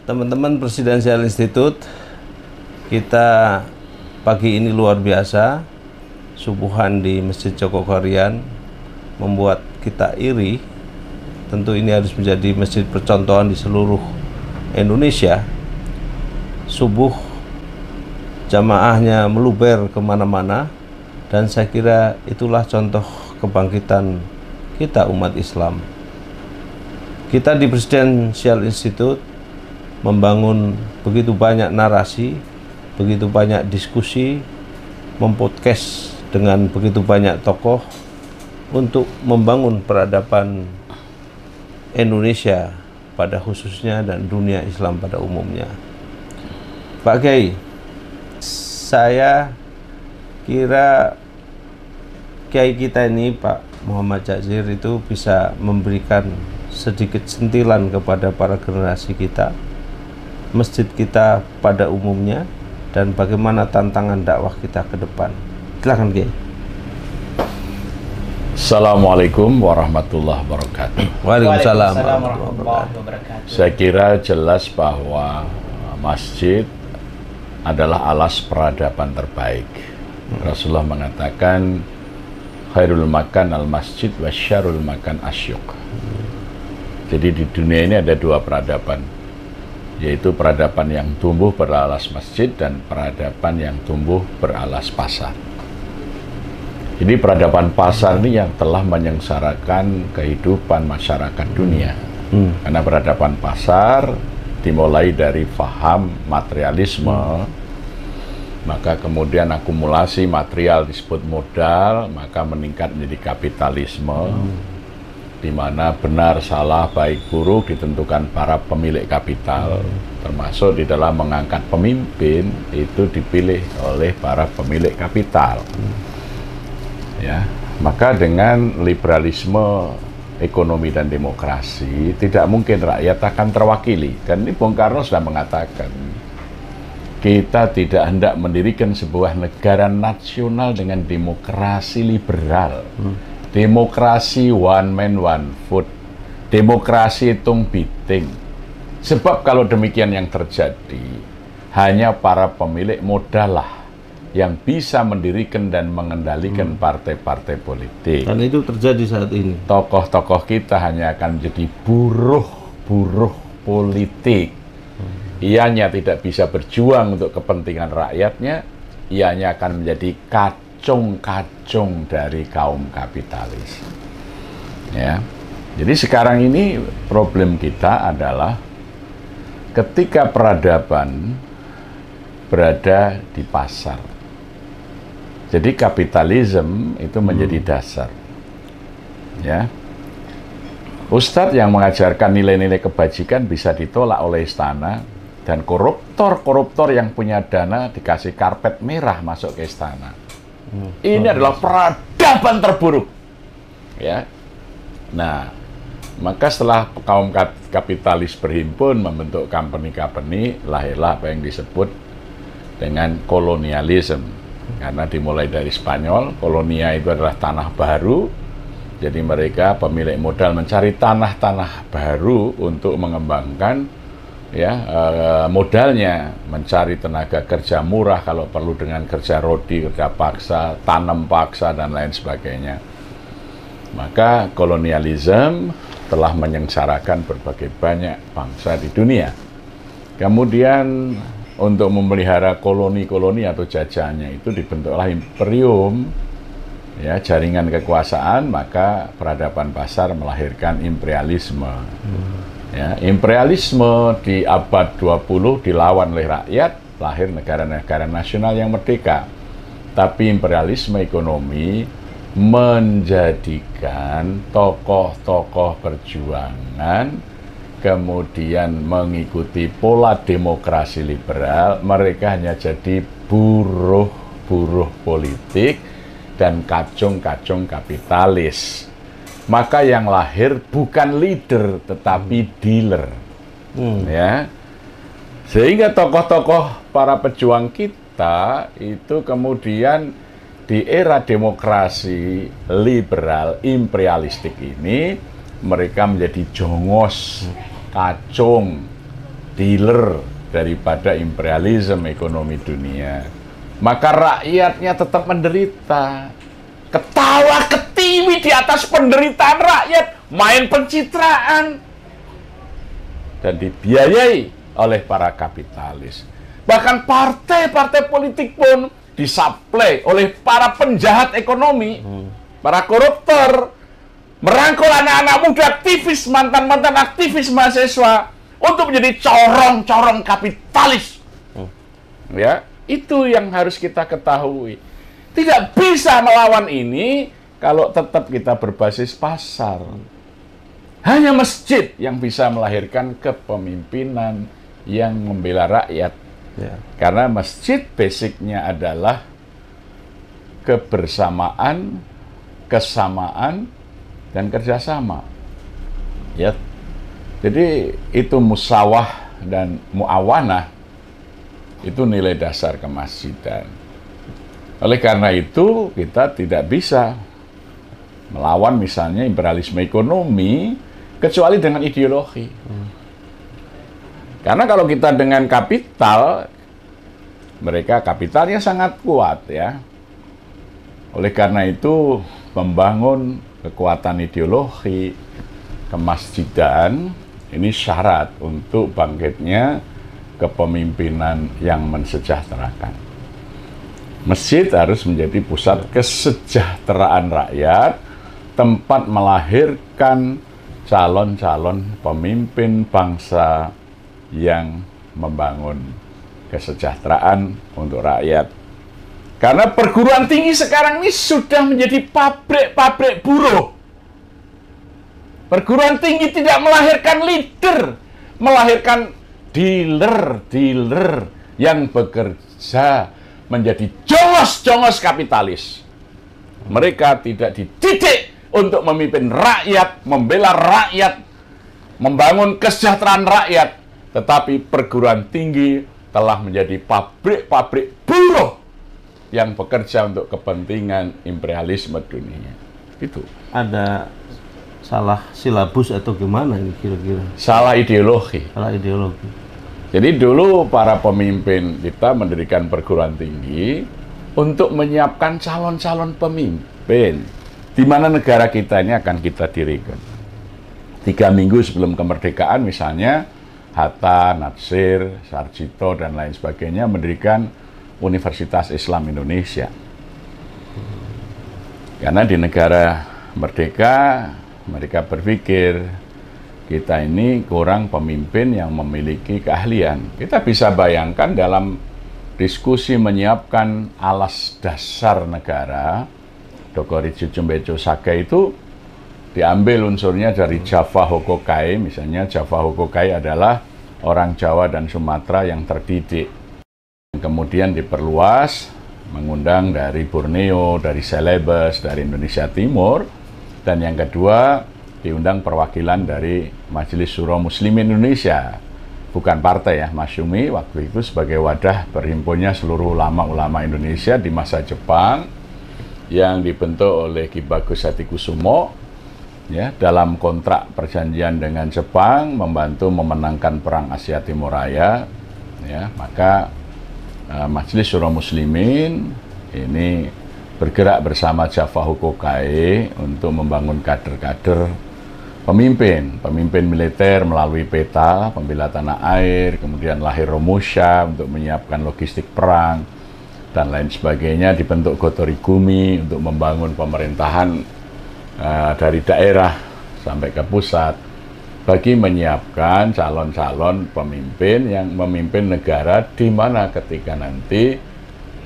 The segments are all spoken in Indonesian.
Teman-teman Presidensial Institute, kita pagi ini luar biasa. Subuhan di Masjid Jogokarian membuat kita iri. Tentu ini harus menjadi masjid percontohan di seluruh Indonesia. Subuh jamaahnya meluber kemana-mana, dan saya kira itulah contoh kebangkitan kita umat Islam. Kita di Presidensial Institute membangun begitu banyak narasi, begitu banyak diskusi, mempodcast dengan begitu banyak tokoh untuk membangun peradaban Indonesia pada khususnya dan dunia Islam pada umumnya. Pak Kiai, saya kira Kiai kita ini, Pak Muhammad Jazir, itu bisa memberikan sedikit sentilan kepada para generasi kita, masjid kita pada umumnya, dan bagaimana tantangan dakwah kita ke depan. Silakan Kiai. Assalamualaikum warahmatullahi wabarakatuh. Waalaikumsalam warahmatullahi wabarakatuh. Saya kira jelas bahwa masjid adalah alas peradaban terbaik. Rasulullah mengatakan khairul makan al masjid wa syarrul makan asyuq. Jadi di dunia ini ada dua peradaban, yaitu peradaban yang tumbuh beralas masjid dan peradaban yang tumbuh beralas pasar. Jadi peradaban pasar ini yang telah menyengsarakan kehidupan masyarakat dunia. Karena peradaban pasar dimulai dari faham materialisme, maka kemudian akumulasi material disebut modal, maka meningkat menjadi kapitalisme, di mana benar, salah, baik, buruk ditentukan para pemilik kapital, termasuk di dalam mengangkat pemimpin itu dipilih oleh para pemilik kapital. Ya, maka dengan liberalisme ekonomi dan demokrasi tidak mungkin rakyat akan terwakili. Dan ini Bung Karno sudah mengatakan, kita tidak hendak mendirikan sebuah negara nasional dengan demokrasi liberal. Demokrasi one man one vote, demokrasi hitung biting. Sebab kalau demikian yang terjadi, hanya para pemilik modal lah yang bisa mendirikan dan mengendalikan partai-partai politik. Dan itu terjadi saat ini. Tokoh-tokoh kita hanya akan menjadi buruh-buruh politik. Ianya tidak bisa berjuang untuk kepentingan rakyatnya, ianya akan menjadi kacung-kacung dari kaum kapitalis. Ya. Jadi sekarang ini problem kita adalah ketika peradaban berada di pasar. Jadi kapitalisme itu menjadi dasar. Ya. Ustadz yang mengajarkan nilai-nilai kebajikan bisa ditolak oleh istana, dan koruptor-koruptor yang punya dana dikasih karpet merah masuk ke istana. Ini adalah peradaban terburuk. Ya. Nah, maka setelah kaum kapitalis berhimpun membentuk company-company, lahirlah apa yang disebut dengan kolonialisme. Karena dimulai dari Spanyol, kolonia itu adalah tanah baru. Jadi mereka pemilik modal mencari tanah-tanah baru untuk mengembangkan modalnya, mencari tenaga kerja murah kalau perlu dengan kerja rodi, kerja paksa, tanam paksa, dan lain sebagainya. Maka kolonialisme telah menyengsarakan berbagai banyak bangsa di dunia. Kemudian untuk memelihara koloni-koloni atau jajahannya itu dibentuklah imperium, ya, jaringan kekuasaan. Maka peradaban pasar melahirkan imperialisme. Ya, imperialisme di abad 20 dilawan oleh rakyat, lahir negara-negara nasional yang merdeka. Tapi imperialisme ekonomi menjadikan tokoh-tokoh perjuangan kemudian mengikuti pola demokrasi liberal. Mereka hanya jadi buruh-buruh politik dan kacung-kacung kapitalis. Maka yang lahir bukan leader tetapi dealer. Ya. Sehingga tokoh-tokoh para pejuang kita itu kemudian di era demokrasi liberal imperialistik ini mereka menjadi jongos, kacung, dealer daripada imperialisme ekonomi dunia, maka rakyatnya tetap menderita. Ketawa ketiwi di atas penderitaan rakyat, main pencitraan, dan dibiayai oleh para kapitalis. Bahkan partai-partai politik pun disuplai oleh para penjahat ekonomi, para koruptor, merangkul anak-anak muda aktivis, mantan-mantan aktivis mahasiswa untuk menjadi corong-corong kapitalis. Ya, itu yang harus kita ketahui. Tidak bisa melawan ini kalau tetap kita berbasis pasar. Hanya masjid yang bisa melahirkan kepemimpinan yang membela rakyat. Ya. Karena masjid basicnya adalah kebersamaan, kesamaan, dan kerjasama. Ya. Jadi itu musawah dan muawanah, itu nilai dasar kemasjidan. Oleh karena itu, kita tidak bisa melawan misalnya imperialisme ekonomi kecuali dengan ideologi. Karena kalau kita dengan kapital, mereka kapitalnya sangat kuat ya. Oleh karena itu, membangun kekuatan ideologi kemasjidan ini syarat untuk bangkitnya kepemimpinan yang mensejahterakan. Masjid harus menjadi pusat kesejahteraan rakyat, tempat melahirkan calon-calon pemimpin bangsa yang membangun kesejahteraan untuk rakyat. Karena perguruan tinggi sekarang ini sudah menjadi pabrik-pabrik buruh. Perguruan tinggi tidak melahirkan leader, melahirkan dealer-dealer yang bekerja menjadi jongos-jongos kapitalis. Mereka tidak dididik untuk memimpin rakyat, membela rakyat, membangun kesejahteraan rakyat, tetapi perguruan tinggi telah menjadi pabrik-pabrik buruh yang bekerja untuk kepentingan imperialisme dunia. Itu. Ada salah silabus atau gimana ini kira-kira? Salah ideologi. Salah ideologi. Jadi dulu para pemimpin kita mendirikan perguruan tinggi untuk menyiapkan calon-calon pemimpin. Di mana negara kita ini akan kita dirikan. 3 minggu sebelum kemerdekaan misalnya, Hatta, Natsir, Sarjito, dan lain sebagainya mendirikan Universitas Islam Indonesia. Karena di negara merdeka, mereka berpikir, kita ini kurang pemimpin yang memiliki keahlian. Kita bisa bayangkan dalam diskusi menyiapkan alas dasar negara, Dogorijo Jumbejo Saga itu diambil unsurnya dari Java Hokokai. Misalnya Java Hokokai adalah orang Jawa dan Sumatera yang terdidik. Kemudian diperluas, mengundang dari Borneo, dari Celebes, dari Indonesia Timur. Dan yang kedua, diundang perwakilan dari Majelis Syuro Muslimin Indonesia, bukan partai ya, Masyumi waktu itu sebagai wadah berhimpunnya seluruh ulama-ulama Indonesia di masa Jepang yang dibentuk oleh Ki Bagus Satikusumo ya, dalam kontrak perjanjian dengan Jepang membantu memenangkan perang Asia Timur Raya ya. Maka Majelis Syuro Muslimin ini bergerak bersama Java Hokokai untuk membangun kader-kader pemimpin militer melalui peta, pembela tanah air, kemudian lahir Romusha untuk menyiapkan logistik perang, dan lain sebagainya. Dibentuk Gotori Gumi untuk membangun pemerintahan dari daerah sampai ke pusat, bagi menyiapkan calon-calon pemimpin yang memimpin negara di mana ketika nanti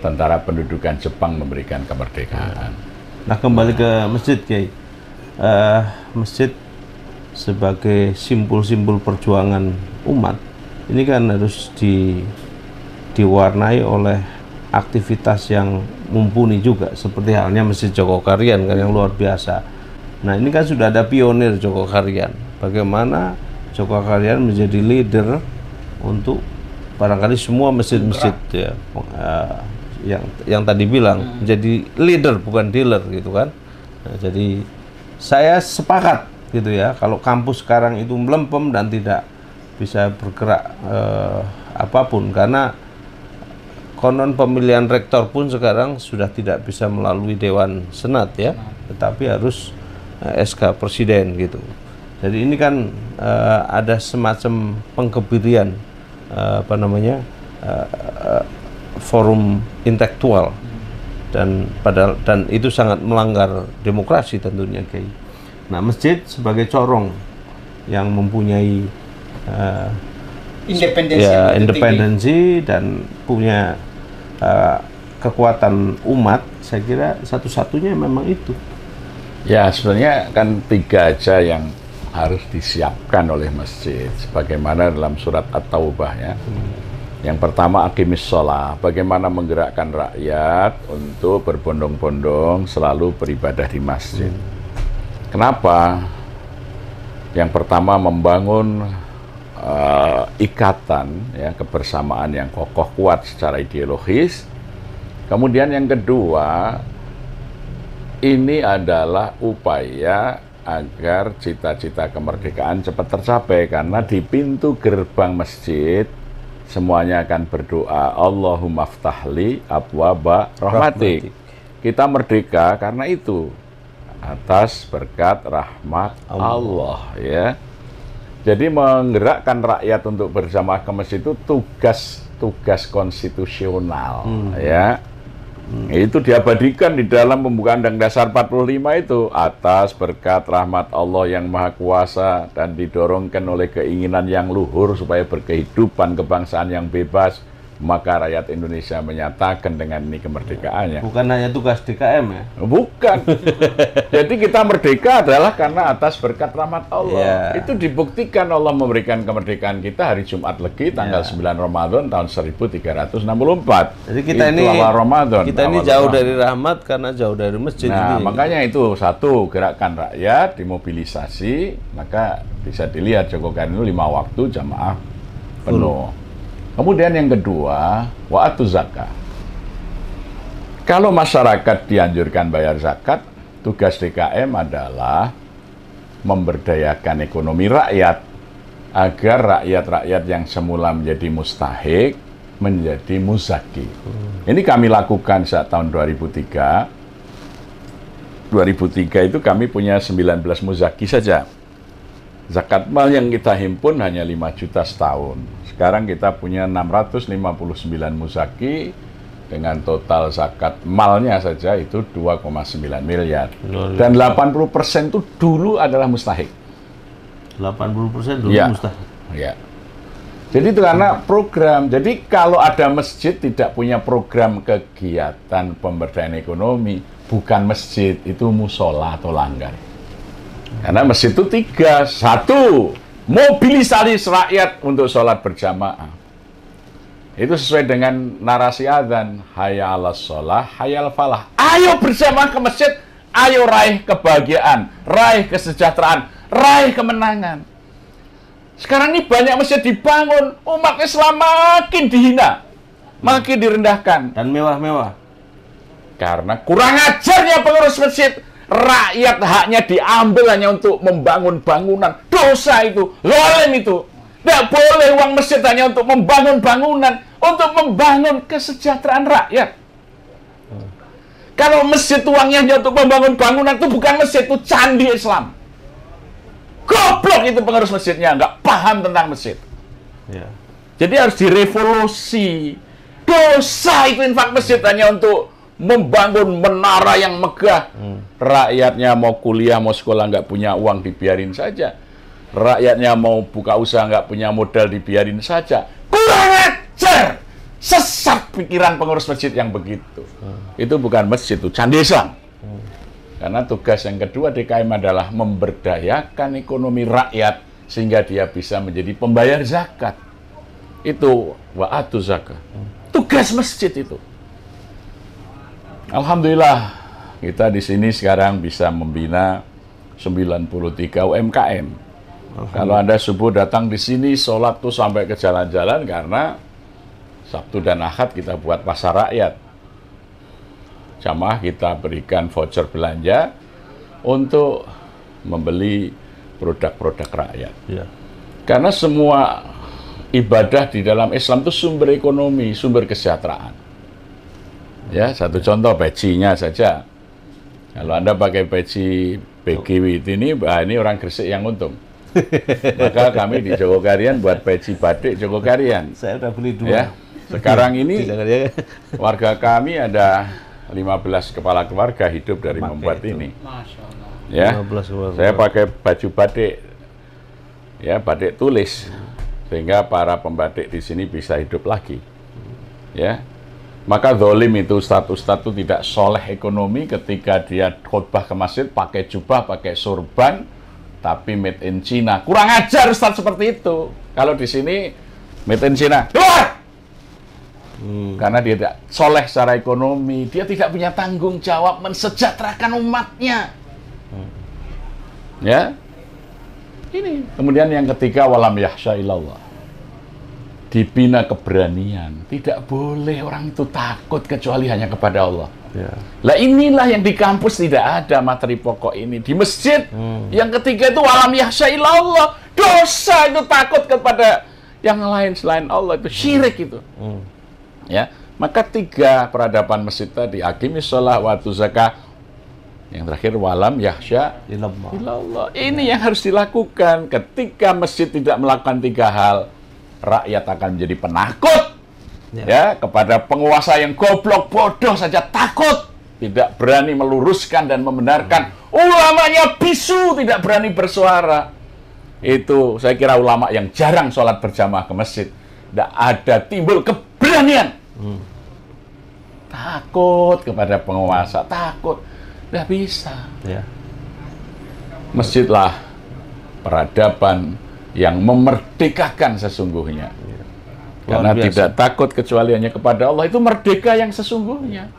tentara pendudukan Jepang memberikan kemerdekaan. Nah, kembali ke masjid, Kiai. Masjid sebagai simbol-simbol perjuangan umat ini kan harus diwarnai oleh aktivitas yang mumpuni juga, seperti halnya Masjid Jogokarian kan yang luar biasa. Nah, ini kan sudah ada pionir Jogokarian. Bagaimana Jogokarian menjadi leader untuk barangkali semua masjid-masjid ya, yang tadi bilang menjadi leader bukan dealer gitu kan. Nah, jadi saya sepakat gitu ya, kalau kampus sekarang itu melempem dan tidak bisa bergerak apapun, karena konon pemilihan rektor pun sekarang sudah tidak bisa melalui Dewan Senat ya, tetapi harus SK Presiden gitu. Jadi ini kan ada semacam pengkebirian forum intelektual, dan itu sangat melanggar demokrasi tentunya, Kiai. Nah, masjid sebagai corong yang mempunyai independensi dan punya kekuatan umat, saya kira satu-satunya memang itu. Ya, sebenarnya kan 3 aja yang harus disiapkan oleh masjid, sebagaimana dalam surat At-Taubah ya. Yang pertama, aqimis shalah, bagaimana menggerakkan rakyat untuk berbondong-bondong selalu beribadah di masjid. Kenapa? Yang pertama, membangun ikatan ya, kebersamaan yang kokoh kuat secara ideologis. Kemudian yang kedua, ini adalah upaya agar cita-cita kemerdekaan cepat tercapai, karena di pintu gerbang masjid semuanya akan berdoa, Allahumma ftahli abwaba rahmatik. Kita merdeka karena itu, atas berkat rahmat Allah ya. Jadi menggerakkan rakyat untuk berjamaah ke masjid itu tugas konstitusional ya. Itu diabadikan di dalam pembukaan Undang-Undang Dasar 45 itu, atas berkat rahmat Allah yang Maha Kuasa dan didorongkan oleh keinginan yang luhur supaya berkehidupan kebangsaan yang bebas, maka rakyat Indonesia menyatakan dengan ini kemerdekaannya. Bukan hanya tugas DKM ya? Bukan. Jadi kita merdeka adalah karena atas berkat rahmat Allah. Itu dibuktikan Allah memberikan kemerdekaan kita hari Jumat Legi tanggal 9 Ramadan tahun 1364. Jadi kita itu awal Ramadan. Kita ini jauh dari rahmat karena jauh dari masjid. Nah, ini. makanya itu satu, gerakan rakyat dimobilisasi, maka bisa dilihat Jokowi itu 5 waktu jamaah penuh. Kemudian yang kedua, wa'atuz zakat. Kalau masyarakat dianjurkan bayar zakat, tugas DKM adalah memberdayakan ekonomi rakyat agar rakyat-rakyat yang semula menjadi mustahik menjadi muzaki. Ini kami lakukan saat tahun 2003. 2003 itu kami punya 19 muzaki saja. Zakat mal yang kita himpun hanya 5 juta setahun. Sekarang kita punya 659 muzaki dengan total zakat malnya saja itu 2,9 miliar. Dan 80% itu dulu adalah mustahik. 80% dulu mustahik. Ya. Jadi itu karena program. Jadi kalau ada masjid tidak punya program kegiatan pemberdayaan ekonomi, bukan masjid, itu musola atau langgar. Karena masjid itu 3. 1, mobilisasi rakyat untuk sholat berjamaah. Itu sesuai dengan narasi adzan, hayya 'alas sholah, hayya 'alal falah. Ayo berjamaah ke masjid, ayo raih kebahagiaan, raih kesejahteraan, raih kemenangan. Sekarang ini banyak masjid dibangun, umat Islam makin dihina, makin direndahkan. Dan mewah-mewah. Karena kurang ajarnya pengurus masjid. Rakyat haknya diambil hanya untuk membangun bangunan. Dosa itu, zalim itu. Tidak boleh uang masjid hanya untuk membangun bangunan, untuk membangun kesejahteraan rakyat. Kalau masjid uangnya hanya untuk membangun bangunan, itu bukan masjid, itu candi Islam. Goblok itu pengurus masjidnya, nggak paham tentang masjid. Jadi harus direvolusi. Dosa itu infak masjid hanya untuk membangun menara yang megah. Rakyatnya mau kuliah, mau sekolah nggak punya uang, dibiarin saja. Rakyatnya mau buka usaha nggak punya modal, dibiarin saja. Kurang ajar, sesat pikiran pengurus masjid yang begitu. Itu bukan masjid, itu candi Islam. Karena tugas yang kedua DKM adalah memberdayakan ekonomi rakyat sehingga dia bisa menjadi pembayar zakat. Itu wa'atuz zakat. Tugas masjid itu. Alhamdulillah, kita di sini sekarang bisa membina 93 UMKM. Kalau Anda subuh datang di sini, sholat tuh sampai ke jalan-jalan karena Sabtu dan Ahad kita buat pasar rakyat. Jamaah kita berikan voucher belanja untuk membeli produk-produk rakyat. Karena semua ibadah di dalam Islam itu sumber ekonomi, sumber kesejahteraan. Ya, satu contoh pecinya saja. Kalau Anda pakai peci PGW ini orang Gresik yang untung. Maka kami di Jogokarian buat peci batik Jogokarian. Saya udah beli 2. Ya. Sekarang ini warga kami ada 15 kepala keluarga hidup dari membuat ini. Masya Allah. Ya, 15 saya pakai baju batik, ya batik tulis, sehingga para pembatik di sini bisa hidup lagi. Ya, maka zalim itu ustadz itu tidak soleh ekonomi ketika dia khutbah ke masjid pakai jubah, pakai surban, tapi made in China. Kurang ajar ustadz seperti itu. Kalau di sini made in China, keluar! Karena dia tidak soleh secara ekonomi, dia tidak punya tanggung jawab mensejahterakan umatnya. Ya, ini. Kemudian yang ketiga, walam yahsya ilallah. Dibina keberanian. Tidak boleh orang itu takut kecuali hanya kepada Allah. Ya. Lah inilah yang di kampus tidak ada materi pokok ini. Di masjid, yang ketiga itu walam yahsya ilallah. Dosa itu takut kepada yang lain selain Allah, itu syirik itu. Ya, maka 3 peradaban masjid tadi, aqimis shalah wa atu zakah, yang terakhir walam yahsya ilallah. Ini yang harus dilakukan. Ketika masjid tidak melakukan 3 hal, rakyat akan menjadi penakut. Ya, kepada penguasa yang goblok bodoh saja takut, tidak berani meluruskan dan membenarkan. Ulamanya bisu, tidak berani bersuara. Itu saya kira ulama yang jarang sholat berjamaah ke masjid. Tidak ada timbul keberanian. Takut kepada penguasa, takut. Tidak bisa. Ya. Masjidlah peradaban yang memerdekakan sesungguhnya. Karena tidak takut kecuali hanya kepada Allah, itu merdeka yang sesungguhnya.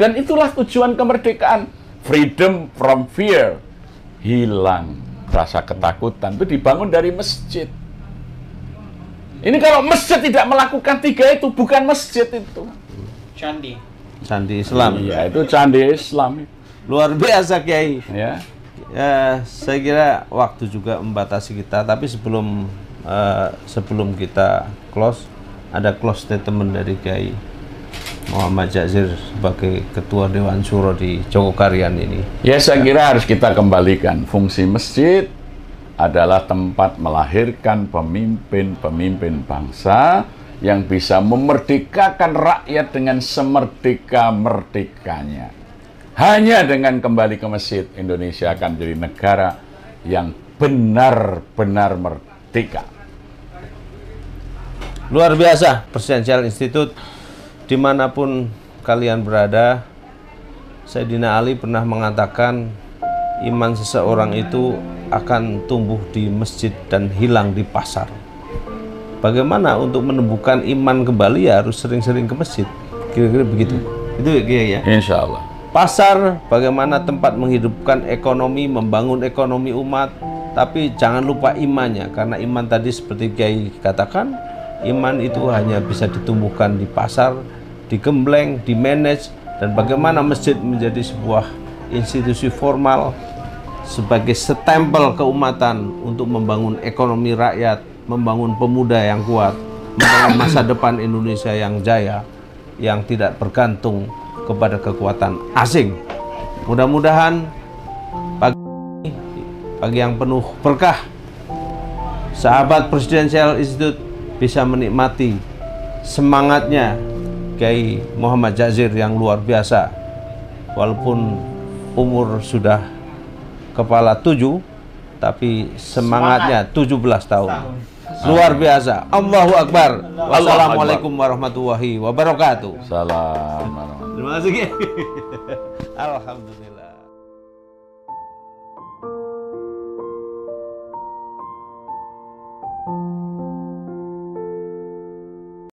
Dan itulah tujuan kemerdekaan. Freedom from fear. Hilang rasa ketakutan. Itu dibangun dari masjid. Ini kalau masjid tidak melakukan 3 itu, bukan masjid itu. Candi. Candi Islam. Iya, itu candi Islam. Luar biasa, Kiai. Ya. Ya, saya kira waktu juga membatasi kita, tapi sebelum kita close, ada close statement dari Kiai Muhammad Jazir sebagai Ketua Dewan Syuro di Jogokarian ini. Ya, saya kira harus kita kembalikan. Fungsi masjid adalah tempat melahirkan pemimpin-pemimpin bangsa yang bisa memerdekakan rakyat dengan semerdeka-merdekanya. Hanya dengan kembali ke masjid, Indonesia akan menjadi negara yang benar-benar merdeka. Luar biasa, Presidential Institute, dimanapun kalian berada. Sayyidina Ali pernah mengatakan, iman seseorang itu akan tumbuh di masjid dan hilang di pasar. Bagaimana untuk menemukan iman kembali, ya harus sering-sering ke masjid. Kira-kira begitu. Itu ya. Insya Allah. Pasar, bagaimana tempat menghidupkan ekonomi, membangun ekonomi umat. Tapi jangan lupa imannya, karena iman tadi seperti Kiai katakan, iman itu hanya bisa ditumbuhkan di pasar, digembleng, dimanage, dan bagaimana masjid menjadi sebuah institusi formal sebagai setempel keumatan untuk membangun ekonomi rakyat, membangun pemuda yang kuat, membangun masa depan Indonesia yang jaya, yang tidak bergantung kepada kekuatan asing. Mudah-mudahan pagi yang penuh berkah, sahabat Presidential Institute bisa menikmati semangatnya Kiai Muhammad Jazir yang luar biasa. Walaupun umur sudah kepala 7, tapi semangatnya 17 tahun. Luar biasa. Allahu Akbar. Wassalamualaikum warahmatullahi wabarakatuh. Salam. Terima kasih. Alhamdulillah.